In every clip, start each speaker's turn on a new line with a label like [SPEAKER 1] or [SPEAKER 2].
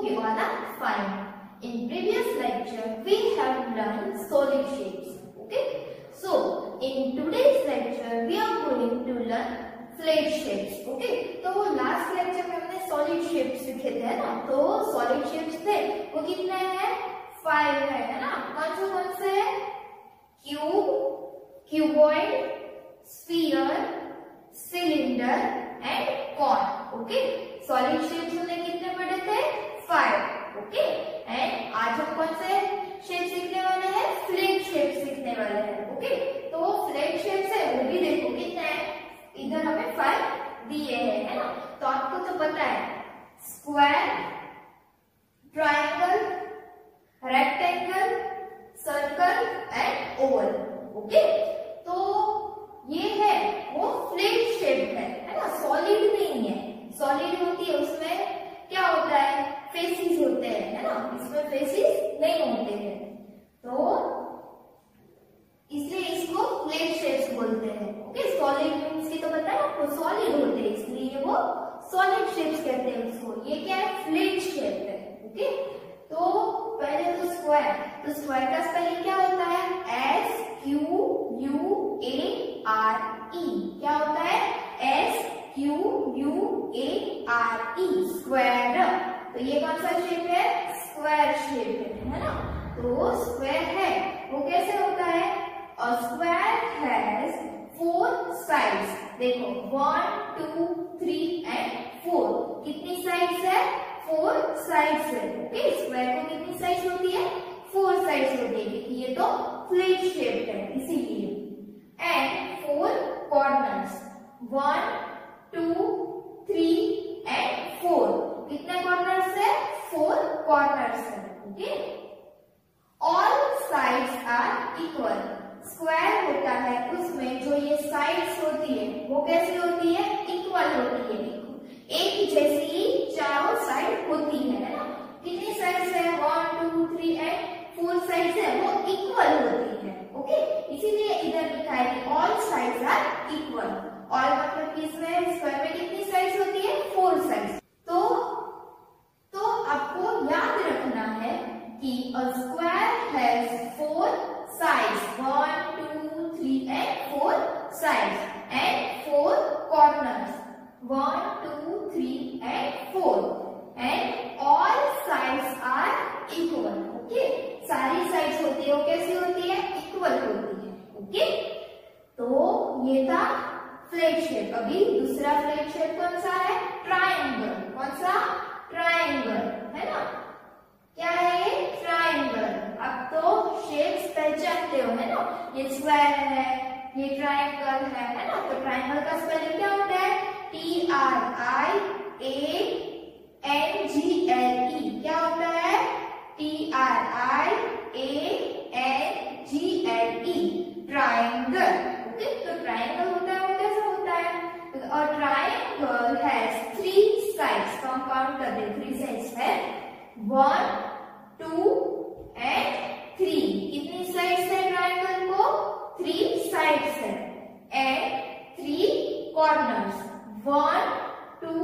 [SPEAKER 1] we're gonna find. In previous lecture, we have learned solid shapes. Okay. So, in today's lecture, we are going to learn flat shapes. Okay. तो last lecture में हमने solid shapes सीखे थे ना, तो solid shapes थे वो कितने हैं? 5 है ना। कौन से है? Cube, cuboid, sphere, cylinder and cone. Okay, solid shapes हमने कितने पढ़े थे? 5। ओके, एंड आज हम कौन से शेप सीखने वाले हैं? फ्लैट शेप सीखने वाले हैं। ओके, तो फ्लैट शेप है वो भी देखो कितने हैं। इधर हमें 5 दिए हैं, है ना। तो आपको तो पता है square, triangle, rectangle, circle and Oval. Okay, तो ये है वो फ्लैट शेप है ना, सॉलिड नहीं है। सॉलिड होती है उसमें क्या होता है? फेसिस होते हैं, है ना। इसमें फेसिस नहीं होते हैं, तो इसलिए इसको फ्लैट शेप्स बोलते हैं। ओके, सॉलिड मींस की तो पता है आपको, सॉलिड होते हैं, इसलिए वो सॉलिड शेप्स कहते हैं उसको। ये क्या है? फ्लैट शेप है। ओके, तो पहले तो स्क्वायर, तो स्क्वायर का स्पेलिंग क्या होता है? SQUARE। क्या होता है? SQUARE, square. तो ये कौन सा शेप है? स्क्वायर शेप है ना। तो स्क्वायर है वो कैसे होता है? A square has 4 sides। देखो 1, 2, 3 and 4। कितनी साइड्स है? 4 साइड्स है। ओके, स्क्वायर को कितनी साइड्स होती है? 4 साइड्स होती है, क्योंकि ये तो फ्लैट शेप है इसीलिए। And 4 corners, 1, 2, 3 and 4। कितने कॉर्नर्स है? 4 कॉर्नर्स है। Okay, all sides are equal. Square होता है उसमें जो ये साइड्स होती है वो कैसी होती है? इक्वल होती है। एक जैसी चारों साइड होती है ना। कितनी साइड्स है? 1, 2, 3 एंड 4 साइड्स है, वो इक्वल होती है। ओके, इसीलिए इधर लिखा है कि all sides are equal. All मतलब कि इसमें स्क्वायर में कितनी साइड्स होती है? 4 साइड्स। तो आपको याद रखना है कि a square has 4 sides, 1, 2, 3 and 4 sides and 4 corners, 1, 2, 3 and 4 and all sides are equal। Okay, सारी साइड्स होती है वो कैसी होती है? इक्वल होती है। ओके, तो ये था फ्लैट शेप। अभी दूसरा फ्लैट शेप कौन सा है? ट्रायंगल। कौन सा? ट्रायंगल, है ना। क्या है ये? ट्रायंगल। अब तो शेप्स पहचानते हो, है ना। ये स्क्वायर है, ये ट्रायंगल है ना। तो ट्रायंगल का स्पेलिंग क्या होता है? TRIANGLE। क्या होता है? TRIANGLE, triangle. ओके, तो ट्रायंगल होता है वो कैसे होता है? और ट्रायंगल हैज 3 साइड्स। तो हम काउंट कर दे, 3 साइड्स है, 1, 2 एंड 3। कितनी साइड्स है ट्रायंगल को? 3 साइड्स है एंड 3 कॉर्नर्स, 1, 2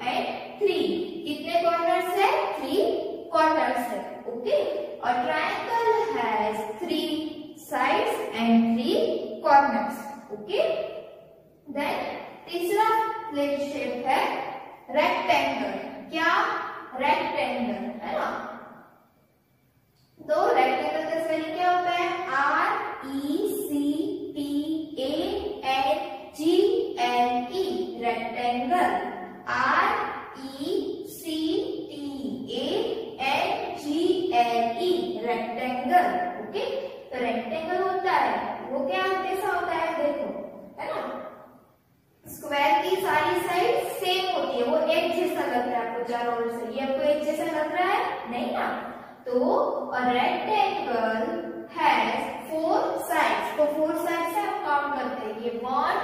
[SPEAKER 1] एंड 3। कितने कॉर्नर्स है? 3 कॉर्नर्स है। ओके, और triangle has 3 sides and 3 corners. Okay, then तीसरा फ्लैट शेप है रेक्टेंगल। क्या? रेक्टेंगल, है ना। तो रेक्टेंगल का स्पेलिंग क्या होता है? RECTANGLE, rectangle. RECTANGLE, rectangle. Okay, तो रेक्टेंगल होता है वो क्या कैसा होता है? देखो, है ना, स्क्वायर की सारी साइड सेम होती है, वो एक जैसा लग रहा है आपको चारों ओर से। ये आपको एक जैसा लग रहा है? नहीं ना। तो a rectangle has 4 sides। तो 4 sides से हम काउंट करते हैं, ये 1,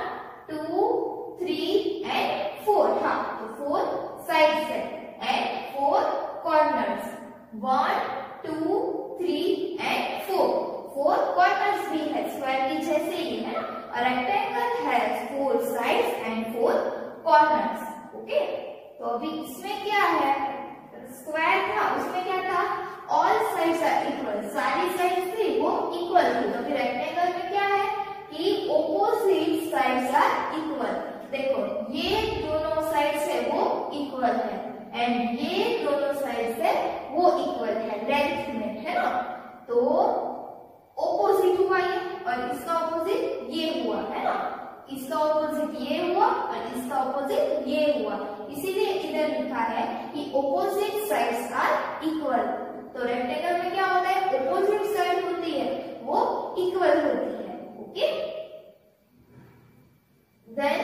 [SPEAKER 1] 2, 3 and 4। हाँ, तो 4 sides है and 4 corners, 1, 2, 3 and 4। 4 corners भी है, स्क्वायर की जैसे ही है ना। A rectangle has 4 sides and 4 corners। Okay, तो अभी इसमें क्या है? स्क्वायर था साइड्स आर इक्वल, सारी साइड्स थी वो इक्वल थी, तो फिर रेक्टेंगल में क्या है कि ऑपोजिट साइड्स आर इक्वल। देखो ये दोनों साइड्स है वो इक्वल है एंड ये दोनों साइड्स है वो इक्वल है लेंथ में, है ना। तो ऑपोजिट हुआ ये और इसका ऑपोजिट ये हुआ, है ना। इसका ऑपोजिट ये हुआ और इसका ऑपोजिट ये हुआ, इसीलिए इधर लिखा है कि ऑपोजिट साइड्स आर इक्वल। तो रेक्टेंगल में क्या होता है, ऑपोजिट साइड होती है वो इक्वल होती है। Okay, then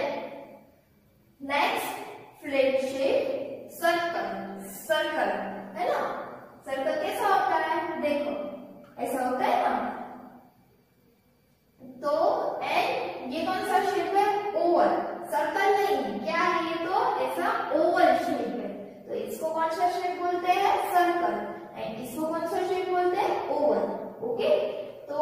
[SPEAKER 1] next flat shape circle, circle है ना। सर्कल कैसा होता है, देखो ऐसा होता है ना। तो एंड ये कौन सा शेप है, ओवल, सर्कल नहीं, क्या है ये, तो ऐसा ओवल शेप है। तो इसको कौन सा शेप बोलते हैं, सर्कल, एंड इसको कौन सा शेप बोलते हैं, ओवल। ओके, तो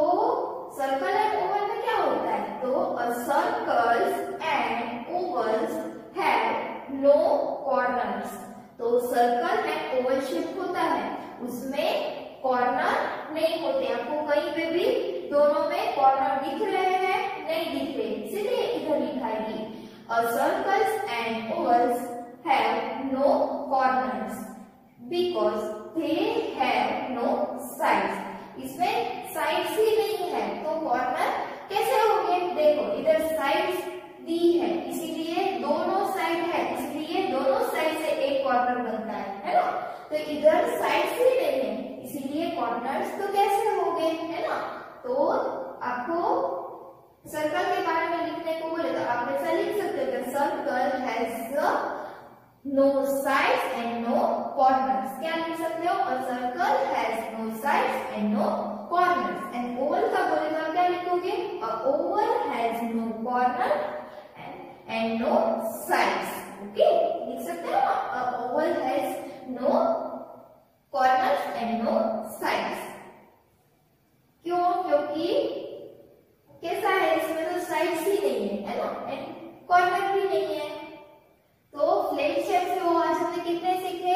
[SPEAKER 1] सर्कल एंड ओवल में क्या होता है, तो a circles and ovals have no corners. तो सर्कल एंड ओवल शेप होता है, उसमें कॉर्नर नहीं होते। आपको कहीं पे भी दोनों में कॉर्नर दिख रहे हैं, नहीं दिख रहे, इसीलिए इधर लिखा है a circles and ovals have no corners because they have no sides. इसमें साइड्स ही नहीं है तो कॉर्नर कैसे होंगे, देखो इधर साइड्स दी है इसीलिए दोनों साइड है, इसलिए दोनों साइड से एक कॉर्नर बनता है ना। तो इधर साइड्स ही नहीं है इसीलिए कॉर्नर्स तो कैसे होंगे, है ना। तो आपको सर्कल के बारे में लिखने को बोले तो आप ऐसा लिख सकते हो कि circle has no sides and no corners. क्या लिख सकते हो, a circle has no sides and no corners. And oval का बोले तो आप क्या लिखोगे, a oval has no corner and no sides. Okay, लिख सकते हो, a oval has no corners and no sides. क्यों, क्योंकि कैसा है, इसमें तो साइड्स ही नहीं है ना, एंड कॉर्नर भी नहीं है। तो फ्लैट शेप से वो आज हमने कितने सीखे,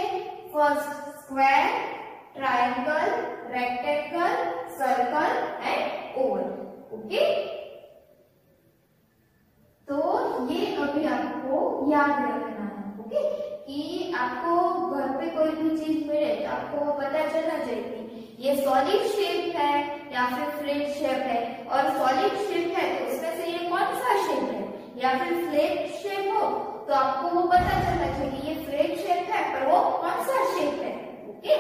[SPEAKER 1] first square, triangle, rectangle, circle and Oval. Okay, तो ये अभी आपको याद रखना है। ओके, कि आपको घर पे कोई भी चीज मिले तो आपको पता चलना चाहिए ये सॉलिड शेप है या फिर फ्लैट शेप है, और सॉलिड शेप है तो उसमें से ये कौन सा शेप है, या फिर फ्लैट शेप हो तो आपको वो पता चलना चाहिए ये फ्लैट शेप है पर वो कौन सा शेप है। ओके,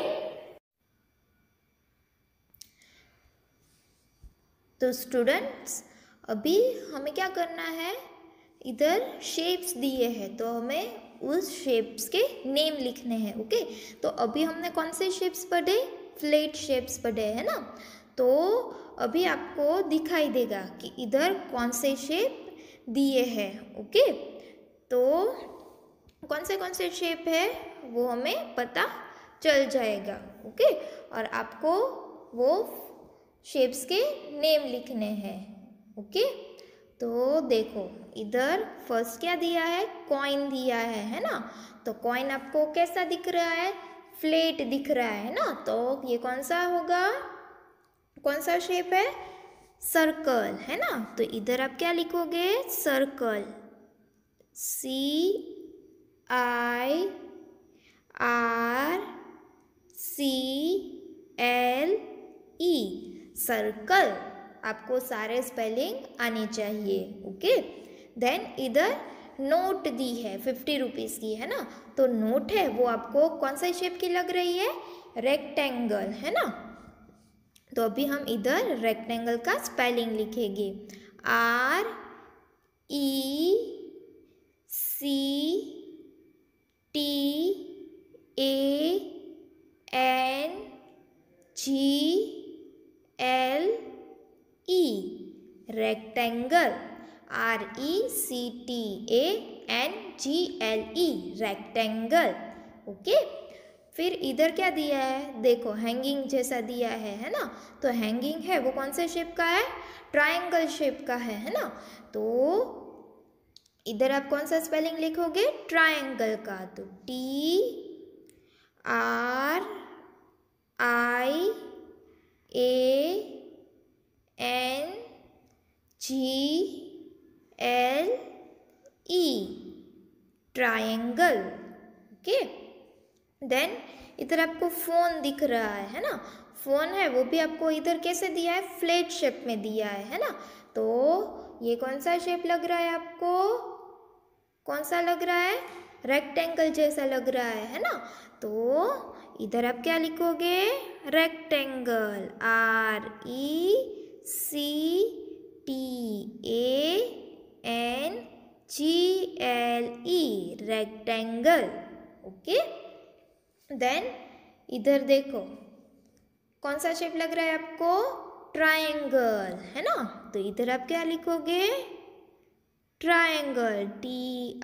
[SPEAKER 2] तो स्टूडेंट्स अभी हमें क्या करना है, इधर शेप्स दिए हैं तो हमें उस शेप्स के नेम लिखने हैं। ओके, तो अभी हमने कौन से शेप्स पढ़े, फ्लैट शेप्स पढ़े है ना। तो अभी आपको दिखाई देगा कि इधर कौन से शेप दिए हैं। ओके, तो कौन से शेप है वो हमें पता चल जाएगा। ओके, और आपको वो शेप्स के नेम लिखने हैं। ओके, तो देखो इधर फर्स्ट क्या दिया है, कॉइन दिया है ना। तो कॉइन आपको कैसा दिख रहा है, फ्लैट दिख रहा है ना। तो ये कौन सा होगा, कौन सा शेप है, सर्कल है ना। तो इधर आप क्या लिखोगे, सर्कल, CIRCLE, सर्कल। आपको सारे स्पेलिंग आने चाहिए। ओके, देन इधर नोट दी है 50 रुपीज़ की, है ना। तो नोट है वो आपको कौन सा शेप की लग रही है, रेक्टेंगल, है ना। तो अभी हम इधर रेक्टेंगल का स्पेलिंग लिखेंगे, RECTANGLE, rectangle, RECTANGLE, rectangle. Okay, फिर इधर क्या दिया है, देखो हैंगिंग जैसा दिया है ना। तो हैंगिंग है वो कौन से शेप का है, ट्रायंगल शेप का है ना। तो इधर आप कौन सा स्पेलिंग लिखोगे, ट्रायंगल का। तो TRIANGLE, ट्रायंगल। ओके, देन इधर आपको फोन दिख रहा है ना, फोन है वो भी आपको इधर कैसे दिया है, फ्लैट शेप में दिया है ना। तो ये कौन सा शेप लग रहा है आपको, कौन सा लग रहा है, रेक्टेंगल जैसा लग रहा है ना। तो इधर आप क्या लिखोगे, rectangle, RECTANGLE, rectangle. Okay, then इधर देखो कौन सा शेप लग रहा है आपको, ट्रायंगल, है ना। तो इधर आप क्या लिखोगे, triangle, TRIANGLE,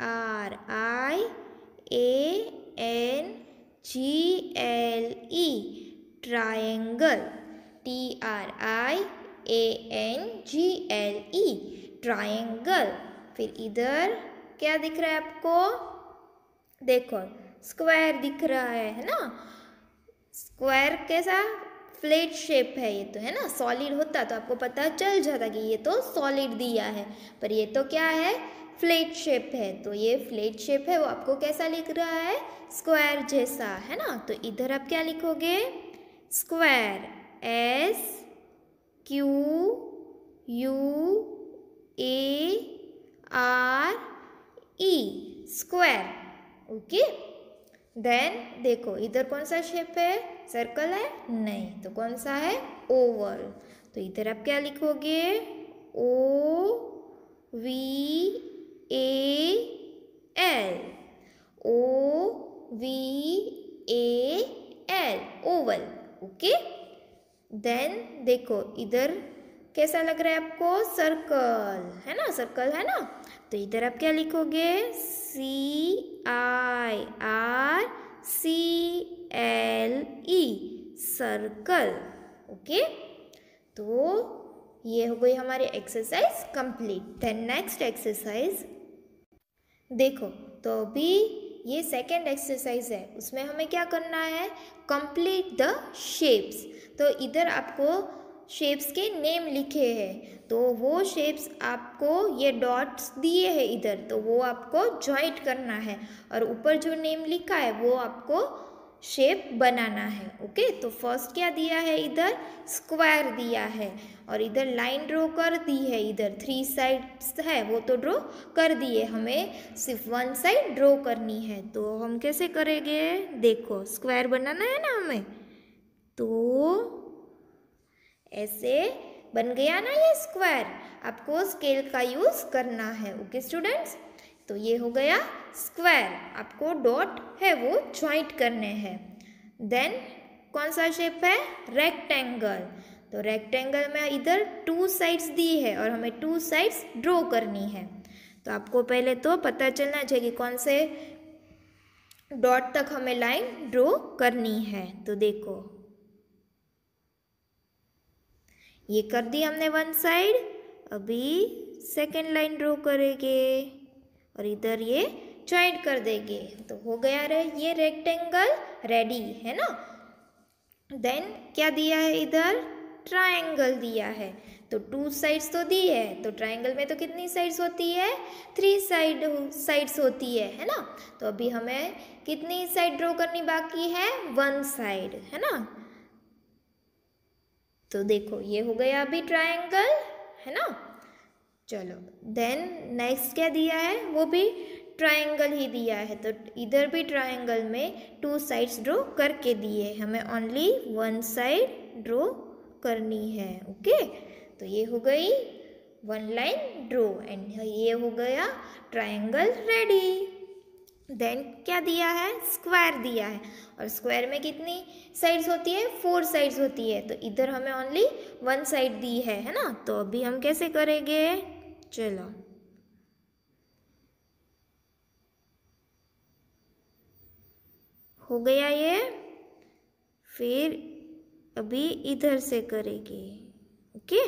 [SPEAKER 2] triangle, TRIANGLE, triangle. फिर इधर क्या दिख रहा है आपको, देखो स्क्वायर दिख रहा है ना। स्क्वायर कैसा, फ्लैट शेप है ये तो, है ना। सॉलिड होता तो आपको पता चल जाता कि ये तो सॉलिड दिया है, पर ये तो क्या है, फ्लैट शेप है। तो ये फ्लैट शेप है वो आपको कैसा लिख रहा है, स्क्वायर जैसा, है ना। तो इधर आप क्या लिखोगे, square, SQUARE, square. Okay, then देखो इधर कौन सा शेप है, सर्कल है, नहीं, तो कौन सा है, ओवल। तो इधर आप क्या लिखोगे, OVAL, ओवल। ओके, देन देखो इधर कैसा लग रहा है आपको, सर्कल, है ना, सर्कल है ना। तो इधर आप क्या लिखोगे, CIRCLE, सर्कल। ओके, तो ये हो गई हमारी exercise complete. Then next exercise देखो, तो अभी ये सेकेंड एक्सरसाइज है, उसमें हमें क्या करना है, कंप्लीट द शेप्स। तो इधर आपको शेप्स के नेम लिखे हैं, तो वो शेप्स आपको ये डॉट्स दिए हैं इधर, तो वो आपको जॉइंट करना है, और ऊपर जो नेम लिखा है वो आपको शेप बनाना है। ओके, तो फर्स्ट क्या दिया है, इधर स्क्वायर दिया है, और इधर लाइन ड्रॉ कर दी है, इधर 3 साइड्स है वो तो ड्रॉ कर दिए, हमें सिर्फ 1 साइड ड्रॉ करनी है। तो हम कैसे करेंगे, देखो स्क्वायर बनाना है ना हमें, तो ऐसे बन गया ना ये स्क्वायर, आपको स्केल का यूज करना है। ओके स्टूडेंट्स, तो ये हो गया स्क्वायर, आपको डॉट है वो ज्वाइंट करने हैं। देन कौन सा शेप है, रेक्टेंगल। तो रेक्टेंगल में इधर 2 साइड्स दी है और हमें 2 साइड्स ड्रॉ करनी है। तो आपको पहले तो पता चलना चाहिए कि कौन से डॉट तक हमें लाइन ड्रॉ करनी है। तो देखो ये कर दी हमने 1 साइड, अभी सेकेंड लाइन ड्रॉ करेंगे और इधर ये ज्वाइंट कर देंगे, तो हो गया ये रेक्टेंगल रेडी, है ना। देन क्या दिया है इधर, ट्रायंगल दिया है, तो 2 साइड्स तो दी है, तो ट्रायंगल में तो कितनी साइड्स होती है, 3 साइड्स होती है ना। तो अभी हमें कितनी साइड ड्रॉ करनी बाकी है, 1 साइड, है ना। तो देखो ये हो गया अभी ट्रायंगल, है ना। चलो देन नेक्स्ट क्या दिया है, वो भी ट्रायंगल ही दिया है, तो इधर भी ट्रायंगल में 2 साइड्स ड्रॉ करके दिए, हमें ओनली 1 साइड ड्रॉ करनी है। ओके, तो ये हो गई 1 लाइन ड्रॉ एंड ये हो गया ट्रायंगल रेडी। देन क्या दिया है, स्क्वायर दिया है, और स्क्वायर में कितनी साइड्स होती है, 4 साइड्स होती है, तो इधर हमें ओनली 1 साइड दी है ना। तो अभी हम कैसे करेंगे, चलो हो गया ये, फिर अभी इधर से करेंगे। ओके,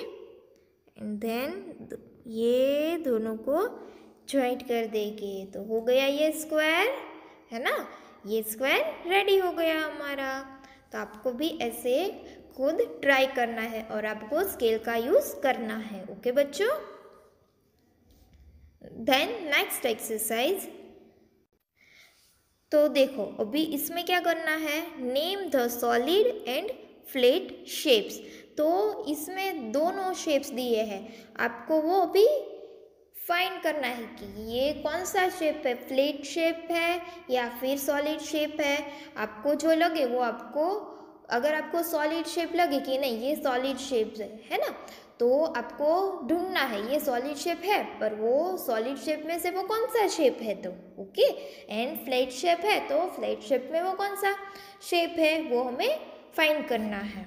[SPEAKER 2] एंड देन ये दोनों को ज्वाइंट कर देंगे, तो हो गया ये स्क्वायर, है ना। ये स्क्वायर रेडी हो गया हमारा। तो आपको भी ऐसे खुद ट्राई करना है और आपको स्केल का यूज करना है। ओके बच्चों। देन नेक्स्ट एक्सरसाइज, तो देखो अभी इसमें क्या करना है, name the solid and flat shapes. तो इसमें दोनों शेप्स दिए हैं, आपको वो अभी फाइंड करना है कि ये कौन सा शेप है, फ्लैट शेप है या फिर सॉलिड शेप है। आपको जो लगे वो आपको, अगर आपको सॉलिड शेप लगे कि नहीं ये सॉलिड शेप है ना, तो आपको ढूंढना है ये सॉलिड शेप है, पर वो सॉलिड शेप में से वो कौन सा शेप है। तो ओके, एंड फ्लैट शेप है तो फ्लैट शेप में वो कौन सा शेप है वो हमें फाइंड करना है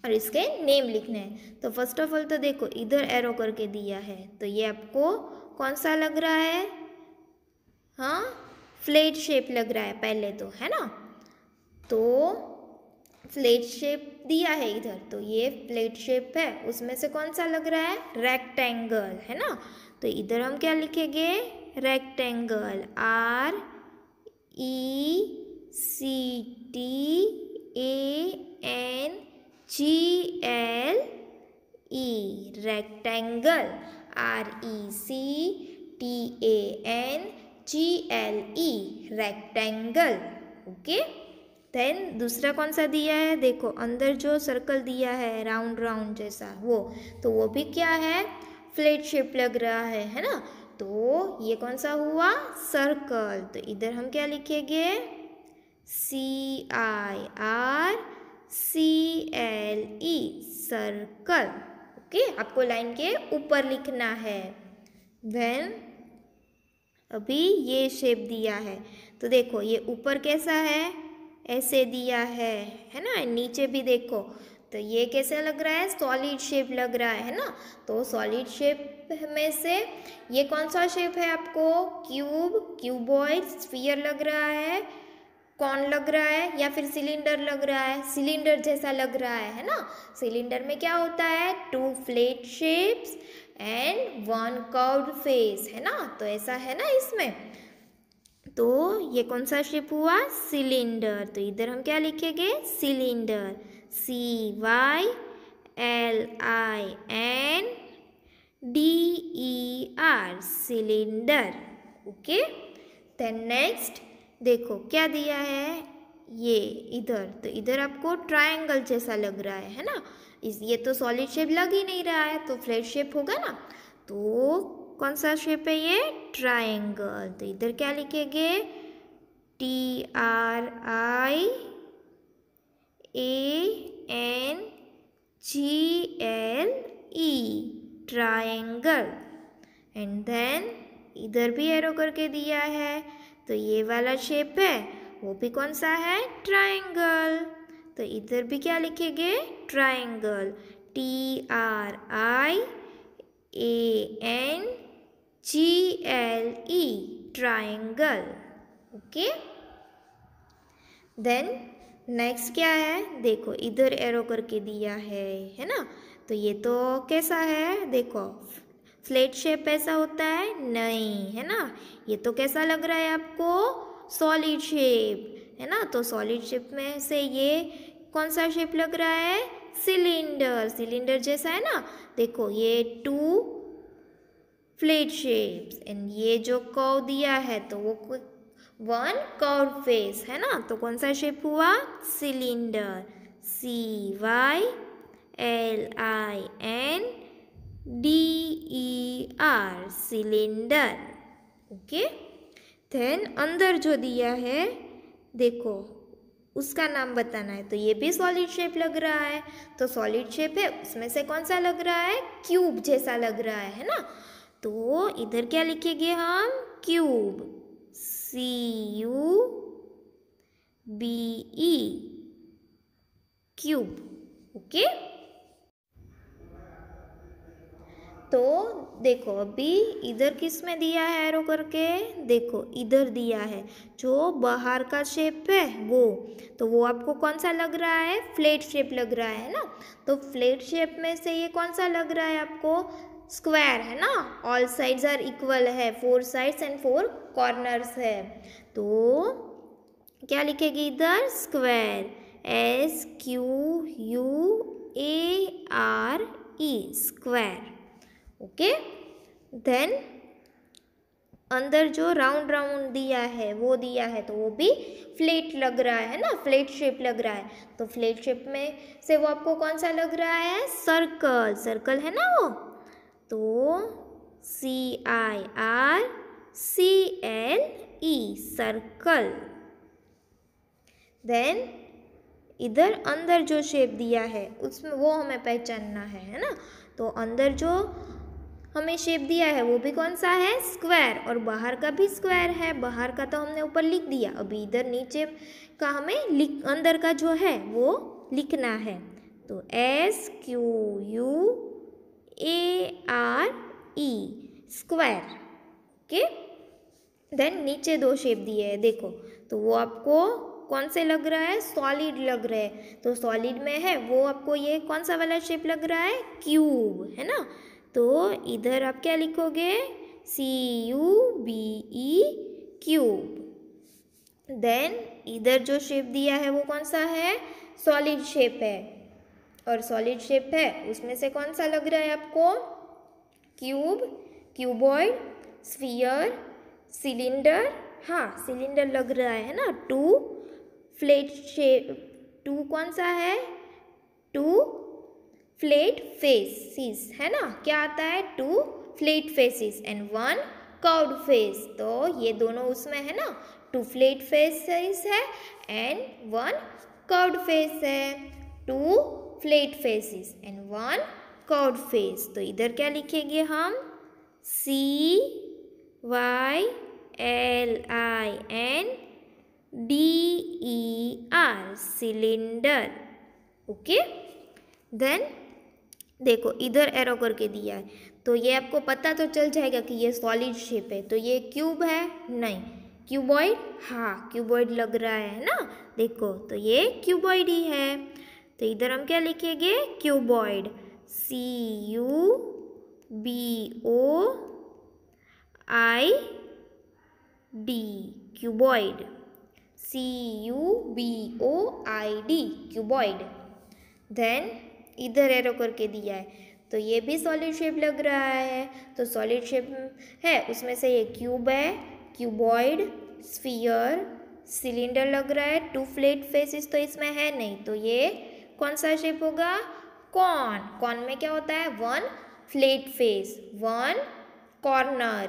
[SPEAKER 2] और इसके नेम लिखने हैं। तो फर्स्ट ऑफ ऑल तो देखो इधर एरो करके दिया है, तो ये आपको कौन सा लग रहा है, हाँ फ्लैट शेप लग रहा है पहले तो, है ना। तो फ्लैट शेप दिया है इधर, तो ये फ्लैट शेप है, उसमें से कौन सा लग रहा है, रेक्टेंगल, है ना। तो इधर हम क्या लिखेंगे, rectangle, RECTANGLE, rectangle, RECTANGLE, rectangle. Okay, then दूसरा कौन सा दिया है, देखो अंदर जो सर्कल दिया है राउंड राउंड जैसा वो, तो वो भी क्या है, फ्लैट शेप लग रहा है ना। तो ये कौन सा हुआ, सर्कल। तो इधर हम क्या लिखेंगे, CIRCLE, सर्कल। ओके, आपको लाइन के ऊपर लिखना है। देन अभी ये शेप दिया है, तो देखो ये ऊपर कैसा है, ऐसे दिया है ना, नीचे भी देखो तो ये कैसे लग रहा है, सॉलिड शेप लग रहा है ना। तो सॉलिड शेप में से ये कौन सा शेप है आपको, क्यूब, क्यूबॉइड, स्फीयर लग रहा है, कॉन लग रहा है या फिर सिलेंडर लग रहा है, सिलेंडर जैसा लग रहा है ना। सिलेंडर में क्या होता है, 2 flat shapes and 1 curved face, है ना। तो ऐसा है ना इसमें, तो ये कौन सा शेप हुआ, सिलेंडर। तो इधर हम क्या लिखेंगे, cylinder, CYLINDER, cylinder. Okay, then next देखो क्या दिया है, ये इधर, तो इधर आपको ट्रायंगल जैसा लग रहा है ना। ये तो सॉलिड शेप लग ही नहीं रहा है, तो फ्लैट शेप होगा ना। तो कौन सा शेप है ये, ट्रायंगल। तो इधर क्या लिखेंगे, TRIANGLE, ट्रायंगल। एंड देन इधर भी एरो करके दिया है, तो ये वाला शेप है वो भी कौन सा है, ट्रायंगल। तो इधर भी क्या लिखेंगे, triangle, TRIANGLE, triangle. Okay, then next क्या है, देखो इधर एरो करके दिया है ना। तो ये तो कैसा है, देखो फ्लैट शेप ऐसा होता है नहीं, है ना। ये तो कैसा लग रहा है आपको, सॉलिड शेप, है ना। तो सॉलिड शेप में से ये कौन सा शेप लग रहा है, सिलेंडर, सिलेंडर जैसा है ना। देखो ये 2 फ्लैट शेप्स एंड ये जो कर्व दिया है तो वो 1 कर्व फेस, है ना। तो कौन सा शेप हुआ, cylinder, CYLINDER, cylinder. Okay, then अंदर जो दिया है देखो उसका नाम बताना है, तो ये भी सॉलिड शेप लग रहा है। तो सॉलिड शेप है, उसमें से कौन सा लग रहा है, क्यूब जैसा लग रहा है ना। तो इधर क्या लिखेंगे हम, क्यूब, CUBE, क्यूब। ओके, तो देखो अभी इधर किस में दिया है एरो करके, देखो इधर दिया है जो बाहर का शेप है वो, तो वो आपको कौन सा लग रहा है, फ्लैट शेप लग रहा है ना। तो फ्लैट शेप में से ये कौन सा लग रहा है आपको, स्क्वायर, है ना। ऑल साइड्स आर इक्वल है, 4 साइड्स एंड 4 कॉर्नर्स है। तो क्या लिखेगी इधर, square, SQUARE square. Okay, then अंदर जो राउंड राउंड दिया है वो दिया है तो वो भी फ्लैट लग रहा है ना, फ्लैट शेप लग रहा है। तो फ्लैट शेप में से वो आपको कौन सा लग रहा है? सर्कल, सर्कल है ना वो। तो CIRCLE सर्कल। देन इधर अंदर जो शेप दिया है उसमें वो हमें पहचानना है ना। तो अंदर जो हमें शेप दिया है वो भी कौन सा है? स्क्वायर। और बाहर का भी स्क्वायर है, बाहर का तो हमने ऊपर लिख दिया, अभी इधर नीचे का हमें अंदर का जो है वो लिखना है। तो SQUARE स्क्वायर। ओके, देन नीचे दो शेप दिए हैं देखो, तो वो आपको कौन से लग रहा है? सॉलिड लग रहा है। तो सॉलिड में है वो आपको ये कौन सा वाला शेप लग रहा है? क्यूब, है ना। तो इधर आप क्या लिखोगे? CUBE cube. देन इधर जो शेप दिया है वो कौन सा है? सॉलिड शेप है, और सॉलिड शेप है उसमें से कौन सा लग रहा है आपको? Cube, cuboid, sphere, cylinder. हाँ, सिलेंडर लग रहा है ना। टू फ्लैट शेप, टू कौन सा है? टू फ्लैट फेसेस, है ना। क्या आता है? Two flat faces and one curved face. तो ये दोनों उसमें है ना, टू फ्लैट फेसेस है एंड वन कर्व्ड फेस है। Two flat faces and one curved face. तो इधर क्या लिखेंगे हम? CYLINDER cylinder. ओके, देन देखो इधर एरो करके दिया है, तो ये आपको पता तो चल जाएगा कि ये सॉलिड शेप है। तो ये क्यूब है? नहीं। क्यूबॉइड? हाँ, क्यूबॉइड लग रहा है ना, देखो तो ये क्यूबॉइड ही है। तो इधर हम क्या लिखेंगे? Cuboid, CUBOID cuboid, CUBOID cuboid. Then इधर एरो करके दिया है, तो ये भी सॉलिड शेप लग रहा है। तो सॉलिड शेप है उसमें से ये क्यूब है, क्यूबॉइड, स्फीयर, सिलेंडर लग रहा है। टू फ्लैट फेसेस तो इसमें है नहीं, तो ये कौन सा शेप होगा? कॉन। कॉन में क्या होता है? One flat face, one corner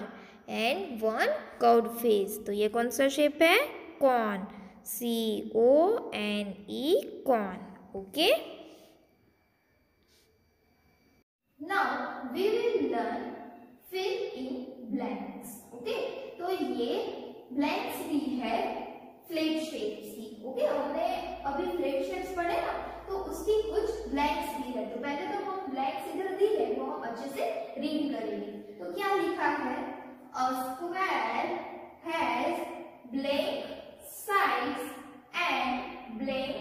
[SPEAKER 2] and one curved face. तो ये कौन सा शेप है? Cone, CONE cone. Okay,
[SPEAKER 1] Now we will learn fill in blanks. Okay, तो ये blanks भी है फ्लैट शेप्स की। ओके, हमने अभी फ्लैट शेप्स पढ़े ना, तो उसकी कुछ ब्लैंक्स भी है। तो पहले तो हम ब्लैंक्स इधर दी है वो हम अच्छे से रीड करेंगे। तो क्या लिखा है? A square has blank sides and blank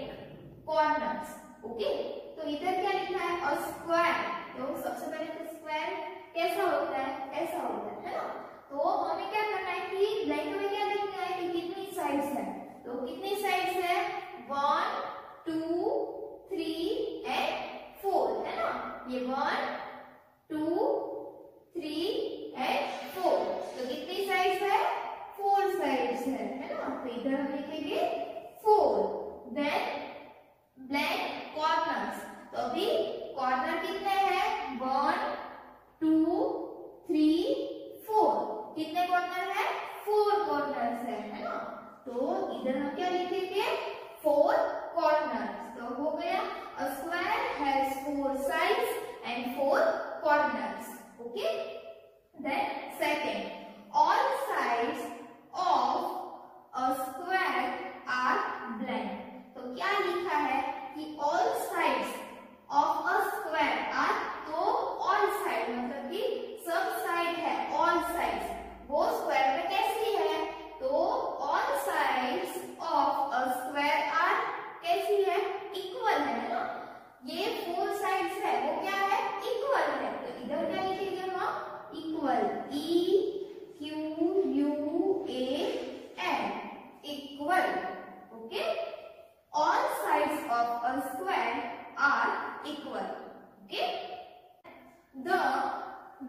[SPEAKER 1] corners. Okay, तो इधर क्या लिखा है? A square। तो सबसे पहले तो स्क्वायर कैसा होता है? ऐसा होता है ना। तो हमें क्या करना है कि ब्लैंक में क्या देखना है कि कितनी साइड्स है। तो कितनी साइड्स है? 1 2 3 एंड 4, है ना। ये 1 2 3 एंड 4, तो कितनी साइड्स है? 4 साइड्स है ना। तो इधर हम लिखेंगे 4। देन ब्लैंक कॉर्नर्स, तो अभी कॉर्नर कितने हैं? 1 2 3 4, कितने कॉर्नर है? 4 कॉर्नर्स है ना। तो इधर हम क्या लिखेंगे? 4 कॉर्नर्स। तो हो गया a square has 4 sides and 4 corners. Okay, then second, all sides of a square are blank. तो क्या लिखा है कि all sides of a square are, तो all side मतलब कि सब साइड है, all sides वो स्क्वायर में कैसी है? तो all sides of a square are कैसी है? इक्वल है ना। ये 4 साइड्स है वो क्या है? इक्वल है। तो इधर क्या लिखेंगे हम? Equal, EQUAL। the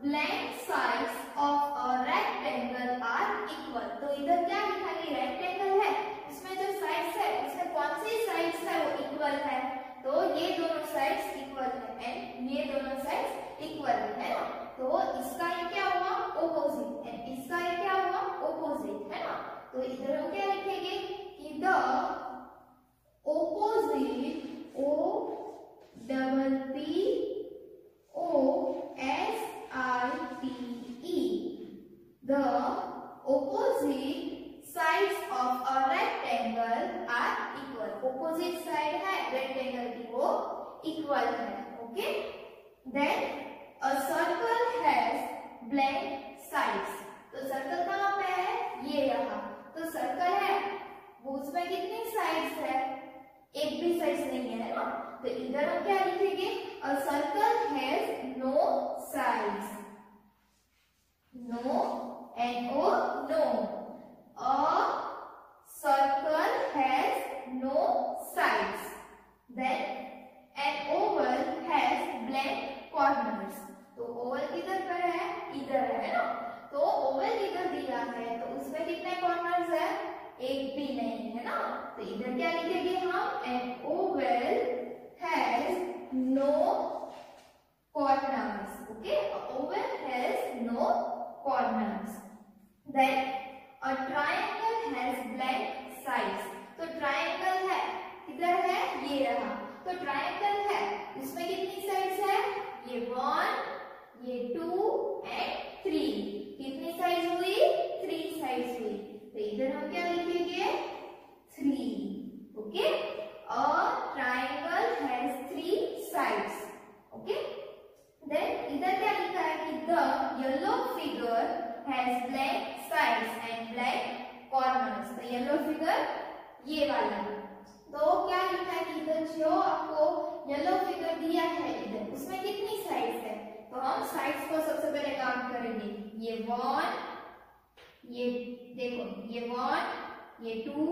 [SPEAKER 1] blank sides of a rectangle are equal। तो इधर क्या लिखा है, रेक्टेंगल है, उसमें जो साइड्स है उसमें कौन सी साइड्स है वो इक्वल है, तो ये दोनों साइड्स इक्वल है एंड ये दोनों साइड्स इक्वल है ना। तो इसका ये क्या हुआ, ऑपोजिट, एंड इसका ये क्या हुआ, ऑपोजिट, है ना। तो इधर हम क्या लिखेंगे कि the opposite, O double P O S I T E, the opposite sides of a rectangle are equal। opposite side है rectangle की वो equal है, okay। then a circle has blank sides। तो circle कहाँ पे है, ये रहा, तो circle है वो उसमें कितनी sides है, एक भी sides नहीं है ना। तो इधर हम क्या लिखेंगे, a circle has no sides, no N O no। A circle has no sides, then an oval has blank corners। तो oval किधर पर है, इधर है ना। तो oval इधर दिया है तो उसमें कितने corners है, एक भी नहीं है ना। तो इधर क्या लिखेंगे हम, an oval has no corners, okay। A oval has no corners। then a triangle has blank sides। तो triangle है किधर है, ये रहा, तो triangle है उसमें कितनी sides है, ये 1, ये 2 and 3, कितनी sides हुई, 3 sides हुई। तो इधर हम क्या लिखेंगे, 3, okay. A triangle has 3 sides, okay. then इधर क्या लिखा है कि the yellow figure has blank sides and blank corners। तो येलो फिगर ये वाला, तो क्या लिखा है कि इधर जो आपको येलो फिगर दिया है इधर उसमें कितनी साइड्स है, तो हम साइड्स को सबसे पहले काउंट करेंगे। ये 1, ये देखो ये 1, ये 2,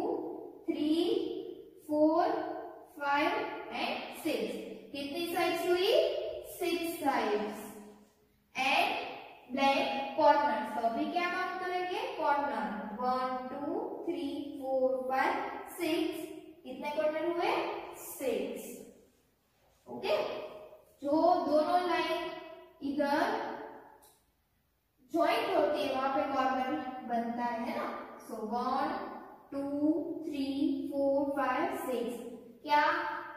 [SPEAKER 1] 3, 4, 5 and 6, कितनी साइड्स हुई, 6 साइड्स एंड ब्लैंक कॉर्नर। तो अभी क्या काउंट करेंगे, कॉर्नर 1 2 3 4 5 6, कितने कॉर्नर हुए, 6, ओके। जो दोनों लाइन इधर ज्वाइंट होती है वहां पे कॉर्नर बनता है ना। सो 1 2 3 4 5 6, क्या,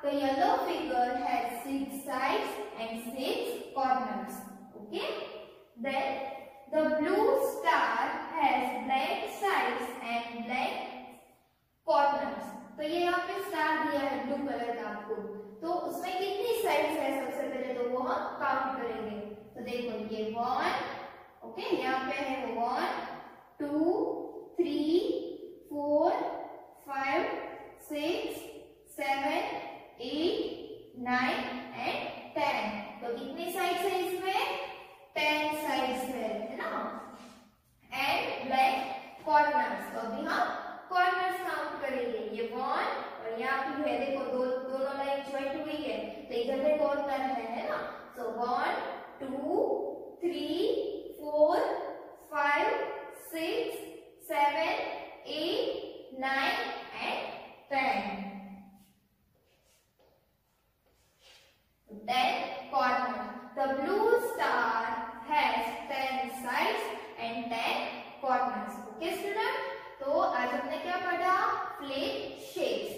[SPEAKER 1] तो yellow figure has 6 sides and 6 corners, okay. then the blue star has blank sides and blank corners। तो ये यहाँ पे स्टार दिया है ब्लू कलर का आपको, तो उसमें कितनी साइड्स है सबसे पहले तो वो हम काउंट करेंगे। तो देखो ये 1, ओके, यहाँ पे है 1 2 3 4 5 6 7 8 9 and 10। तो कितनी साइड्स है इसमें, 10 साइड्स है ना। एंड ब्लैक कॉर्नर्स, तो अभी हम कॉर्नर्स काउंट करेंगे। ये 1 और यहाँ पे है देखो दोनों लाइन ज्वाइंट हुई है तो इधर पे कॉर्नर है ना। सो 1 2 3 4 5 6 7 8 9 and 10। 10 corners। The blue star has 10 sides and 10 corners। Okay student, तो आज हमने क्या पढ़ा, फ्लैट शेप्स।